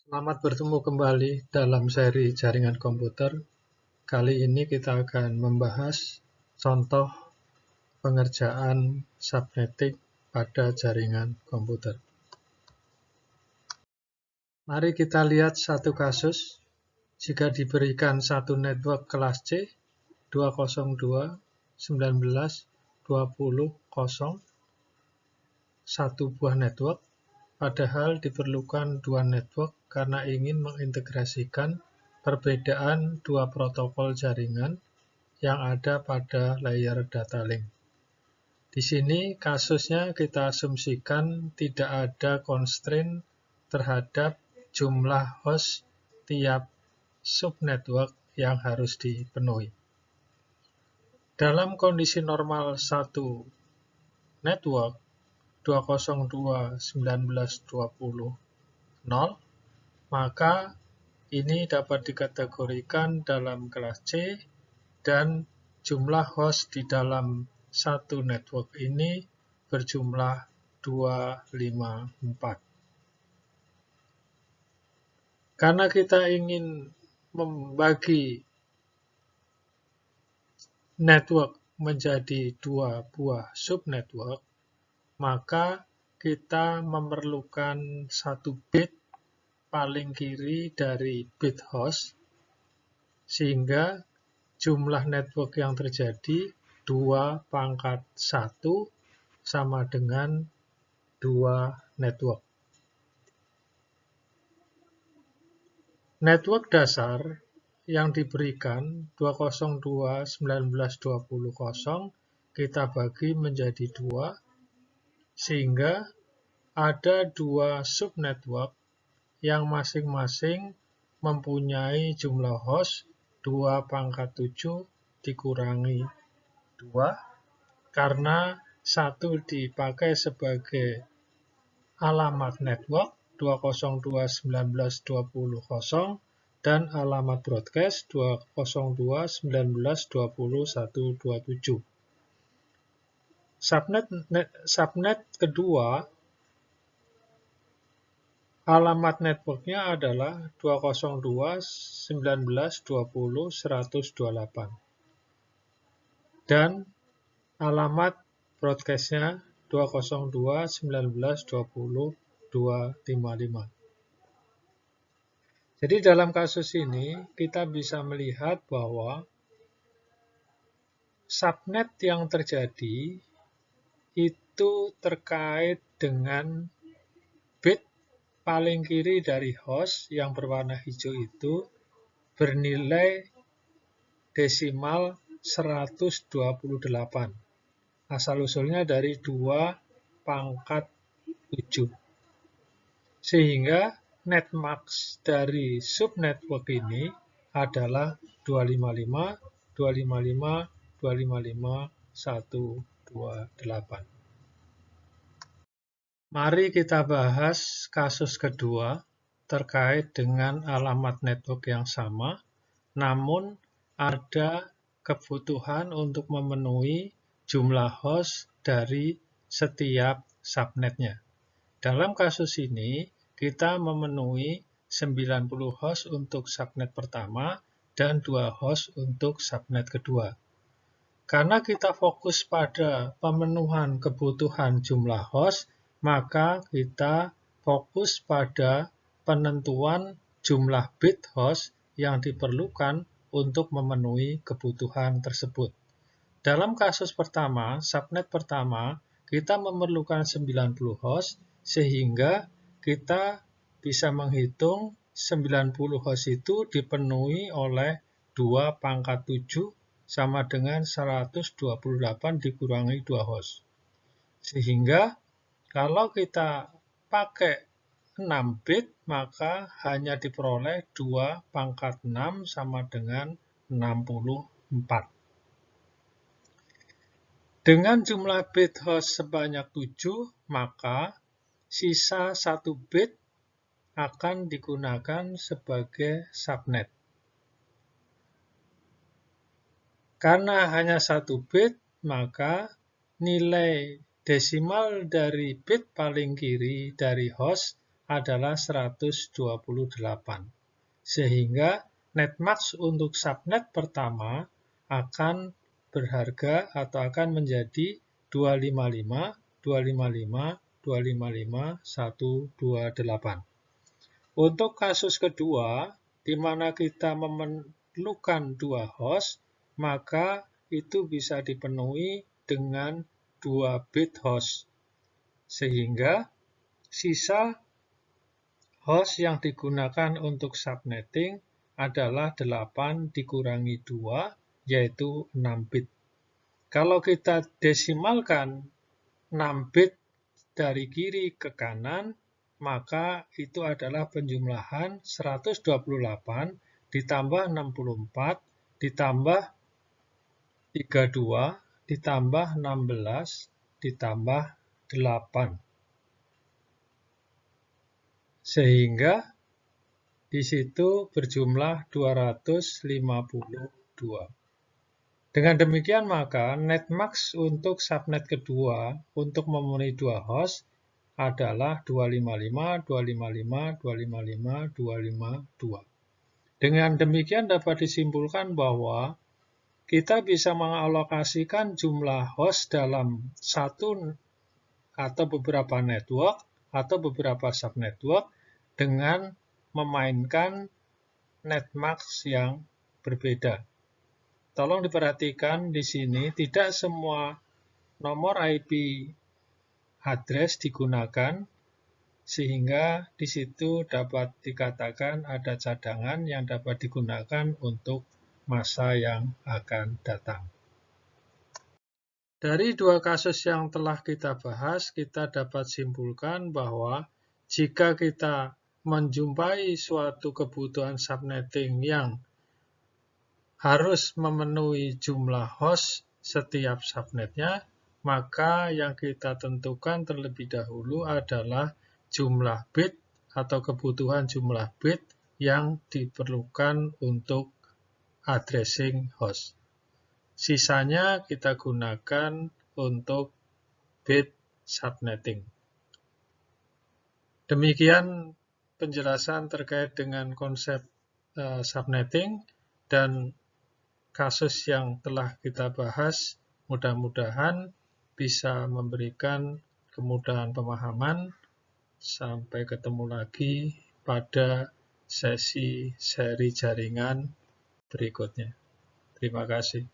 Selamat bertemu kembali dalam seri jaringan komputer. Kali ini kita akan membahas contoh pengerjaan subnetting pada jaringan komputer. Mari kita lihat satu kasus. Jika diberikan satu network kelas C 202.19.20.0 satu buah network, padahal diperlukan dua network karena ingin mengintegrasikan perbedaan dua protokol jaringan yang ada pada layer data link. Di sini kasusnya kita asumsikan tidak ada constraint terhadap jumlah host tiap subnetwork yang harus dipenuhi. Dalam kondisi normal satu network 202.19.20.0, maka ini dapat dikategorikan dalam kelas C dan jumlah host di dalam satu network ini berjumlah 254. Karena kita ingin membagi network menjadi dua buah subnetwork, maka kita memerlukan satu bit paling kiri dari bit host, sehingga jumlah network yang terjadi 2/1 sama dengan 2 network. Network dasar yang diberikan 202.19.20.0 kita bagi menjadi 2, sehingga ada 2 subnetwork yang masing-masing mempunyai jumlah host 2/7 dikurangi 2, karena satu dipakai sebagai alamat network 202.19.20.0 dan alamat broadcast 202.19.20.127. Subnet kedua, alamat networknya adalah 202.19.20.128 dan alamat broadcastnya 202.19.20.255. Jadi dalam kasus ini kita bisa melihat bahwa subnet yang terjadi itu terkait dengan bit paling kiri dari host yang berwarna hijau itu bernilai desimal 128. Asal-usulnya dari 2/7. Sehingga netmax dari subnetwork ini adalah 255, 255, 255, 128. Mari kita bahas kasus kedua terkait dengan alamat network yang sama, namun ada kebutuhan untuk memenuhi jumlah host dari setiap subnetnya. Dalam kasus ini, kita memenuhi 90 host untuk subnet pertama dan 2 host untuk subnet kedua. Karena kita fokus pada pemenuhan kebutuhan jumlah host, maka kita fokus pada penentuan jumlah bit host yang diperlukan untuk memenuhi kebutuhan tersebut. Dalam kasus pertama, subnet pertama, kita memerlukan 90 host, sehingga kita bisa menghitung 90 host itu dipenuhi oleh 2/7 sama dengan 128 dikurangi 2 host. Sehingga kalau kita pakai 6 bit, maka hanya diperoleh 2/6 sama dengan 64. Dengan jumlah bit host sebanyak 7, maka sisa 1 bit akan digunakan sebagai subnet. Karena hanya 1 bit, maka nilai desimal dari bit paling kiri dari host adalah 128. Sehingga netmax untuk subnet pertama akan berharga atau akan menjadi 255, 255, 255, 128. Untuk kasus kedua, di mana kita memerlukan 2 host, maka itu bisa dipenuhi dengan 2 bit host. Sehingga sisa host yang digunakan untuk subnetting adalah 8 dikurangi 2, yaitu 6 bit. Kalau kita desimalkan 6 bit dari kiri ke kanan, maka itu adalah penjumlahan 128 ditambah 64 ditambah 32 ditambah 16 ditambah 8. Sehingga di situ berjumlah 252. Dengan demikian maka netmax untuk subnet kedua untuk memenuhi 2 host adalah 255, 255, 255, 252. Dengan demikian dapat disimpulkan bahwa kita bisa mengalokasikan jumlah host dalam satu atau beberapa network atau beberapa subnetwork dengan memainkan netmax yang berbeda. Tolong diperhatikan di sini tidak semua nomor IP address digunakan, sehingga di situ dapat dikatakan ada cadangan yang dapat digunakan untuk masa yang akan datang. Dari 2 kasus yang telah kita bahas, kita dapat simpulkan bahwa jika kita menjumpai suatu kebutuhan subnetting yang harus memenuhi jumlah host setiap subnetnya, maka yang kita tentukan terlebih dahulu adalah jumlah bit atau kebutuhan jumlah bit yang diperlukan untuk addressing host. Sisanya kita gunakan untuk bit subnetting. Demikian penjelasan terkait dengan konsep subnetting dan kasus yang telah kita bahas. Mudah-mudahan bisa memberikan kemudahan pemahaman. Sampai ketemu lagi pada sesi seri jaringan berikutnya. Terima kasih.